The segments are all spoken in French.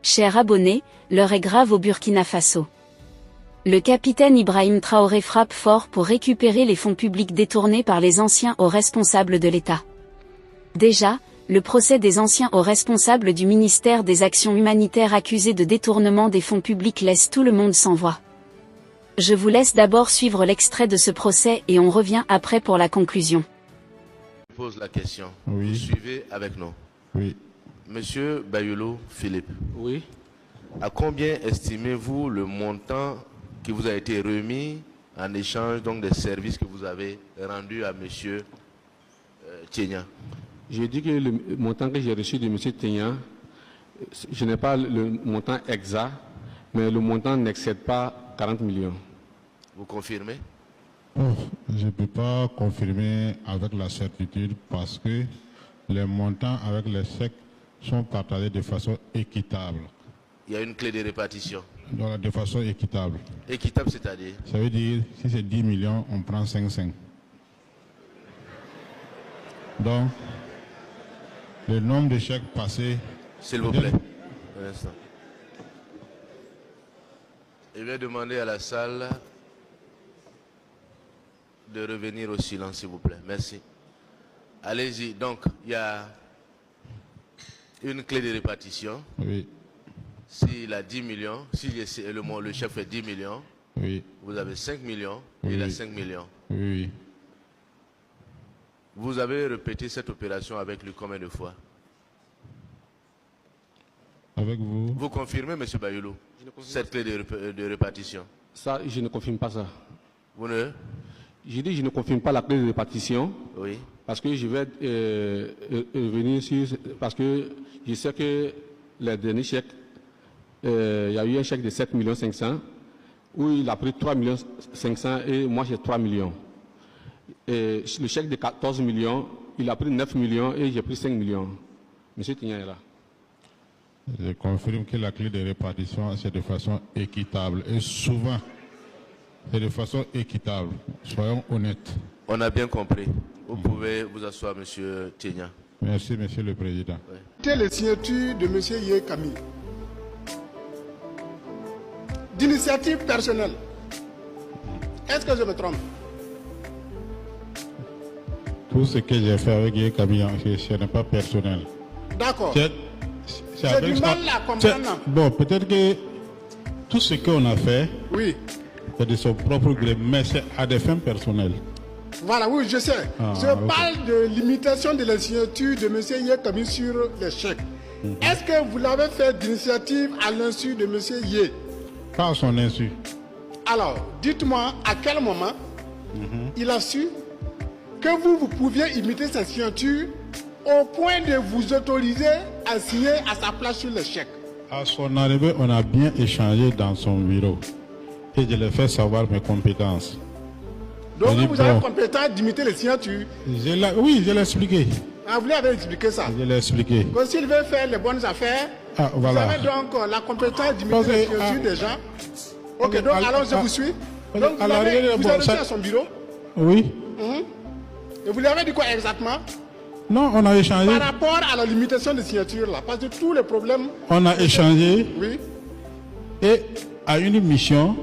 Chers abonnés, l'heure est grave au Burkina Faso. Le capitaine Ibrahim Traoré frappe fort pour récupérer les fonds publics détournés par les anciens hauts responsables de l'État. Déjà, le procès des anciens hauts responsables du ministère des Actions humanitaires accusés de détournement des fonds publics laisse tout le monde sans voix. Je vous laisse d'abord suivre l'extrait de ce procès et on revient après pour la conclusion. Je pose la question. Oui. Vous suivez avec nous. Oui. Monsieur Bayolo Philippe. Oui. À combien estimez-vous le montant qui vous a été remis en échange donc des services que vous avez rendus à monsieur Tienya? Je dis que le montant que j'ai reçu de M. Tienya, je n'ai pas le montant exact, mais le montant n'excède pas 40 millions. Vous confirmez? Je ne peux pas confirmer avec la certitude parce que les montants avec les chèques sont partagés de façon équitable. Il y a une clé de répartition. Donc, de façon équitable. Équitable, c'est-à-dire? Ça veut dire, si c'est 10 millions, on prend 5,5. Donc, le nombre de chèques passés... S'il vous plaît. Un instant. Je vais demander à la salle de revenir au silence, s'il vous plaît. Merci. Allez-y. Donc, il y a une clé de répartition. Oui. S'il a 10 millions, si le chef fait 10 millions, Oui. vous avez 5 millions, Oui. il a 5 millions. Oui. Vous avez répété cette opération avec lui combien de fois? Avec vous? Vous confirmez, M. Bayolo, cette clé de répartition? Ça, je ne confirme pas ça. Vous ne? Je dis que je ne confirme pas la clé de répartition. Oui. Parce que je vais revenir sur... Parce que je sais que les derniers chèques, il y a eu un chèque de 7 500 000 où il a pris 3 500 000 et moi j'ai 3 millions. Et le chèque de 14 millions, il a pris 9 millions et j'ai pris 5 millions. Monsieur Tienya est là. Je confirme que la clé de répartition, c'est de façon équitable. Et souvent, c'est de façon équitable. Soyons honnêtes. On a bien compris. Vous pouvez vous asseoir, M. Tienya. Merci, Monsieur le Président. C'était les signatures de M. Yé Camille. D'initiative personnelle. Est-ce que je me trompe? Tout ce que j'ai fait avec Yé Camille, ce n'est pas personnel. D'accord. C'est J'ai du mal à comprendre. Bon, peut-être que tout ce qu'on a fait, Oui. c'est de son propre gré, mais c'est à des fins personnelles. Voilà, oui, je sais. Je ok. parle de limitation de la signature de M. Yé Camille sur les chèques. Est-ce que vous l'avez fait d'initiative à l'insu de M. Yé? Pas à son insu. Alors, dites-moi à quel moment il a su que vous pouviez imiter sa signature au point de vous autoriser à signer à sa place sur le chèque. À son arrivée, on a bien échangé dans son bureau. Et je lui ai fait savoir mes compétences. Donc Je dis, vous avez bon. compétence d'imiter les signatures. Oui, je l'ai expliqué. Ah, vous lui avez expliqué ça. Je l'ai expliqué. Que s'il veut faire les bonnes affaires, Ah, voilà. vous avez donc la compétence d'imiter Parce que, les signatures des gens. Ok, donc alors je vous suis. Donc vous à l'arrivée, avez bon, reçu ça- à son bureau. Oui. Et vous lui avez dit quoi exactement? Non, on a échangé. Par rapport à la limitation des signatures là. Parce que tous les problèmes. On a échangé. Oui. Et à une mission,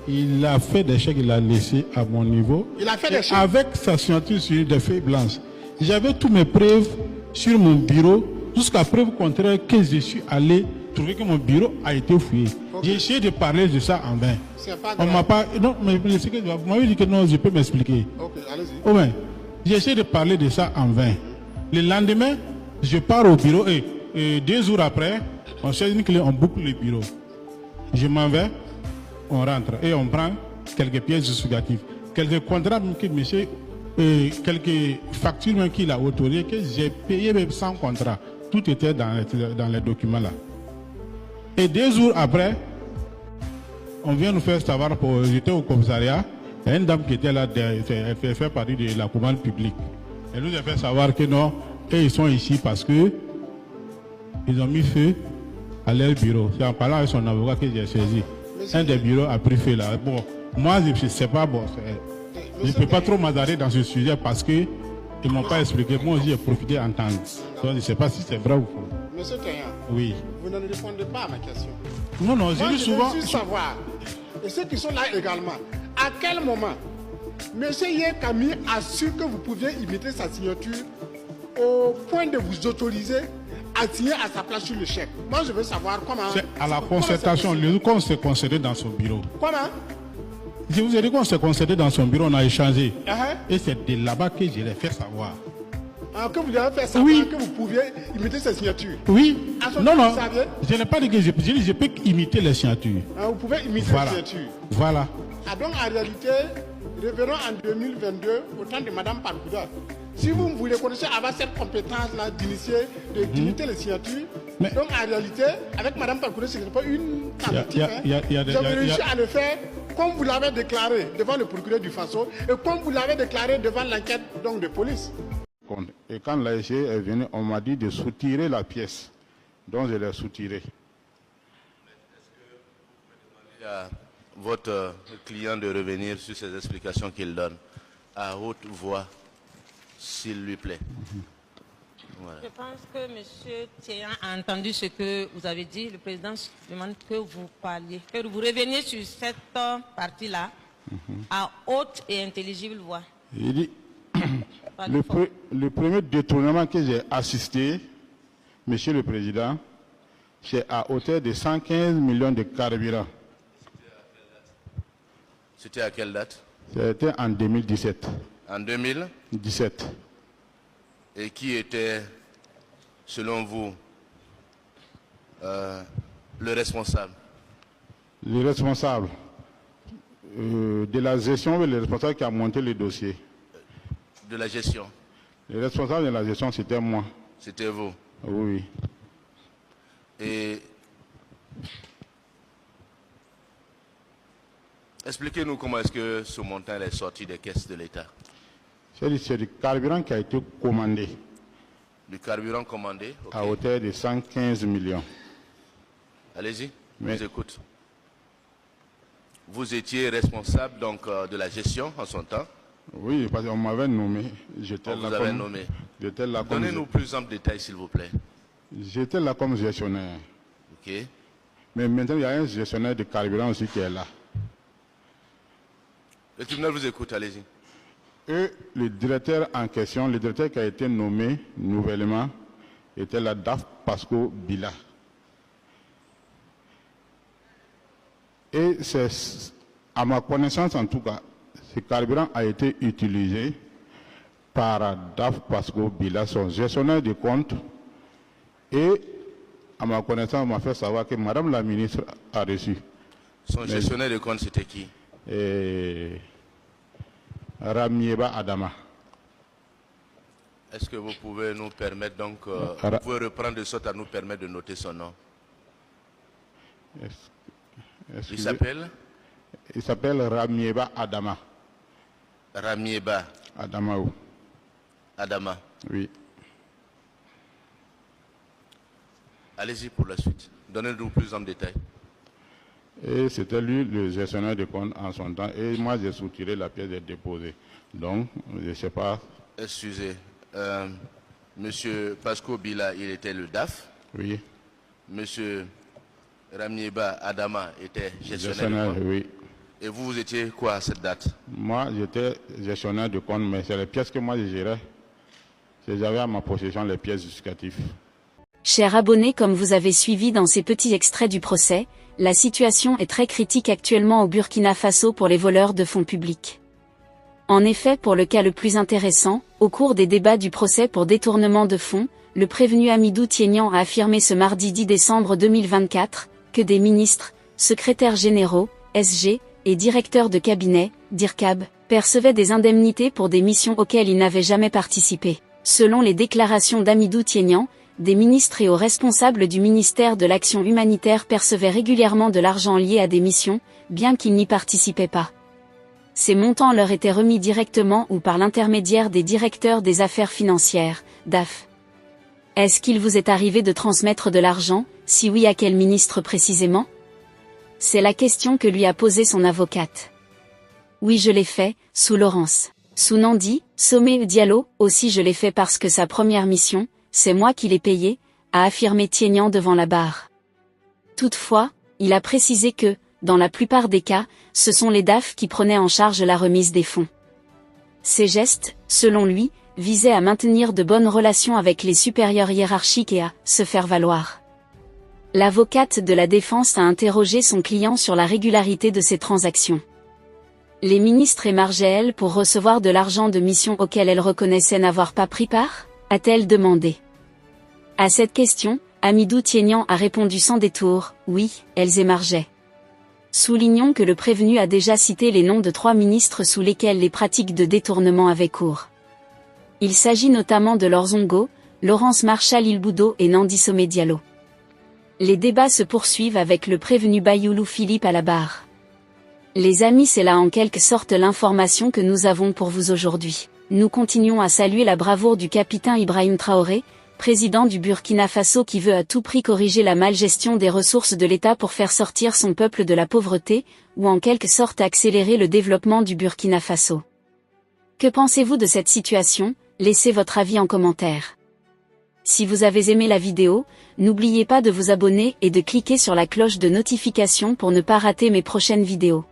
il a fait des chèques, il a laissé à mon niveau. Il a fait Et des chèques. avec sa signature sur des feuilles blanches. J'avais toutes mes preuves sur mon bureau, jusqu'à preuve contraire que je suis allé trouver que mon bureau a été fouillé. Ok. J'ai essayé de parler de ça en vain. C'est pas On grave. m'a pas. Non, mais vous m'avez dit que non, je peux m'expliquer. Ok, allez-y. Oh ben, j'ai essayé de parler de ça en vain. Le lendemain, je pars au bureau et 2 jours après, on cherche une clé, on boucle le bureau. Je m'en vais, on rentre et on prend quelques pièces justificatives, quelques contrats que monsieur, quelques factures même qu'il a autorisées, que j'ai payé même sans contrat. Tout était dans les documents là. Et 2 jours après, on vient nous faire savoir, j'étais au commissariat, il y a une dame qui était là, elle fait partie de la commande publique. Elle nous a fait savoir que non, et ils sont ici parce que ils ont mis feu à leur bureau. C'est en parlant avec son avocat que j'ai saisi. Un des bureaux a pris feu là. Bon, moi je ne sais pas, bon, je ne peux pas trop m'attarder dans ce sujet parce que ils ne m'ont pas expliqué. Moi aussi j'ai profité d'entendre. Donc je ne sais pas si c'est vrai ou faux. Monsieur Kenyan, Oui. vous ne répondez pas à ma question. Non, non, j'ai Moi, dit je souvent. veux juste savoir, et ceux qui sont là également, à quel moment Monsieur Yekami a su que vous pouviez imiter sa signature au point de vous autoriser à signer à sa place sur le chèque. Moi, je veux savoir comment... C'est à la concertation, comment nous qu'on s'est concédé dans son bureau. Comment Je vous ai dit qu'on s'est concédé dans son bureau, on a échangé. Uh-huh. Et c'est de là-bas que je l'ai fait savoir. Que vous avez fait savoir Oui. que vous pouviez imiter sa signature. Oui. À son Non, temps, non. vous saviez Je n'ai pas dit que je dis, je peux imiter les signatures. Vous pouvez imiter Voilà. la signature. Voilà. Ah, donc, en réalité, revenons en 2022, au temps de Mme Parkouda. Si vous voulez connaître avoir cette compétence-là d'initier, d'imiter les signatures, Mais- donc en réalité, avec Mme Parkouda, ce n'est pas une tentative. y a des- Vous avez y a- réussi à le faire comme vous l'avez déclaré devant le procureur du Faso et comme vous l'avez déclaré devant l'enquête donc, de police. Et quand l'ASG est venu, on m'a dit de soutirer la pièce. Donc je l'ai soutirée. À votre client de revenir sur ces explications qu'il donne à haute voix, s'il lui plaît. Voilà. Je pense que M. Théan a entendu ce que vous avez dit. Le président demande que vous parliez, que vous reveniez sur cette partie-là à haute et intelligible voix. Il dit, Parlez fort. le premier détournement que j'ai assisté, Monsieur le Président, c'est à hauteur de 115 millions de carburant. C'était à quelle date? C'était en 2017. En 2017. Et qui était, selon vous, le responsable? Le responsable de la gestion, le responsable qui a monté le dossier. De la gestion? Le responsable de la gestion, c'était moi. C'était vous? Oui. Et expliquez-nous comment est-ce que ce montant est sorti des caisses de l'État. C'est du carburant qui a été commandé Du carburant commandé? Ok. à hauteur de 115 millions. Allez-y, je Mais- vous écoute. Vous étiez responsable donc de la gestion en son temps. Oui, parce qu'on m'avait nommé. J'étais On vous là avait comme- nommé. J'étais là comme, Donnez-nous plus en détail, s'il vous plaît. j'étais là comme gestionnaire. Ok. Mais maintenant, il y a un gestionnaire de carburant aussi qui est là. Le tribunal vous écoute, allez-y. Et le directeur en question, le directeur qui a été nommé nouvellement, était la DAF Pasco Bila. Et c'est, à ma connaissance en tout cas, ce carburant a été utilisé par DAF Pasco Bila, son gestionnaire de compte. Et à ma connaissance, on m'a fait savoir que Madame la ministre a reçu. Son gestionnaire de compte, c'était qui? Et Ramieba Adama. Est-ce que vous pouvez nous permettre donc, Ra- vous pouvez reprendre de sorte à nous permettre de noter son nom? Il s'appelle Il s'appelle Ramieba Adama. Ramieba Adamaou. Adama. Oui. Allez-y pour la suite. Donnez-nous plus en détail. Et c'était lui le gestionnaire de compte en son temps. Et moi, j'ai soutiré la pièce de déposée. Donc, je ne sais pas. Excusez. Monsieur Pasco Bila, il était le DAF. Oui. Monsieur Ramieba Adama était gestionnaire de Gestionnaire, compte. oui. Et vous, vous étiez quoi à cette date? Moi, j'étais gestionnaire de compte, mais c'est les pièces que moi je gérais. J'avais à ma possession les pièces justificatives. Chers abonnés, comme vous avez suivi dans ces petits extraits du procès, la situation est très critique actuellement au Burkina Faso pour les voleurs de fonds publics. En effet, pour le cas le plus intéressant, au cours des débats du procès pour détournement de fonds, le prévenu Hamidou Tiénian a affirmé ce mardi 10 décembre 2024 que des ministres, secrétaires généraux, SG, et directeurs de cabinet, DIRCAB, percevaient des indemnités pour des missions auxquelles ils n'avaient jamais participé. Selon les déclarations d'Hamidou Tiénian, des ministres et hauts responsables du ministère de l'Action humanitaire percevaient régulièrement de l'argent lié à des missions, bien qu'ils n'y participaient pas. Ces montants leur étaient remis directement ou par l'intermédiaire des directeurs des affaires financières, DAF. Est-ce qu'il vous est arrivé de transmettre de l'argent, si oui à quel ministre précisément? C'est la question que lui a posée son avocate. Oui, je l'ai fait, sous Laurence. Sous Nandi, Sommet Diallo, aussi je l'ai fait parce que sa première mission, c'est moi qui l'ai payé, a affirmé Tienyan devant la barre. Toutefois, il a précisé que, dans la plupart des cas, ce sont les DAF qui prenaient en charge la remise des fonds. Ces gestes, selon lui, visaient à maintenir de bonnes relations avec les supérieurs hiérarchiques et à se faire valoir. L'avocate de la défense a interrogé son client sur la régularité de ces transactions. Les ministres émargeaient-elles pour recevoir de l'argent de missions auxquelles elles reconnaissaient n'avoir pas pris part, a-t-elle demandé. À cette question, Hamidou Tienyan a répondu sans détour, oui, elles émargeaient. Soulignons que le prévenu a déjà cité les noms de 3 ministres sous lesquels les pratiques de détournement avaient cours. Il s'agit notamment de Laure Zongo, Laurence Marchal-Ilboudo et Nandi Somé Diallo. Les débats se poursuivent avec le prévenu Bayoulou Philippe à la barre. Les amis, c'est là en quelque sorte l'information que nous avons pour vous aujourd'hui. Nous continuons à saluer la bravoure du capitaine Ibrahim Traoré, président du Burkina Faso qui veut à tout prix corriger la malgestion des ressources de l'État pour faire sortir son peuple de la pauvreté, ou en quelque sorte accélérer le développement du Burkina Faso. Que pensez-vous de cette situation ? Laissez votre avis en commentaire. Si vous avez aimé la vidéo, n'oubliez pas de vous abonner et de cliquer sur la cloche de notification pour ne pas rater mes prochaines vidéos.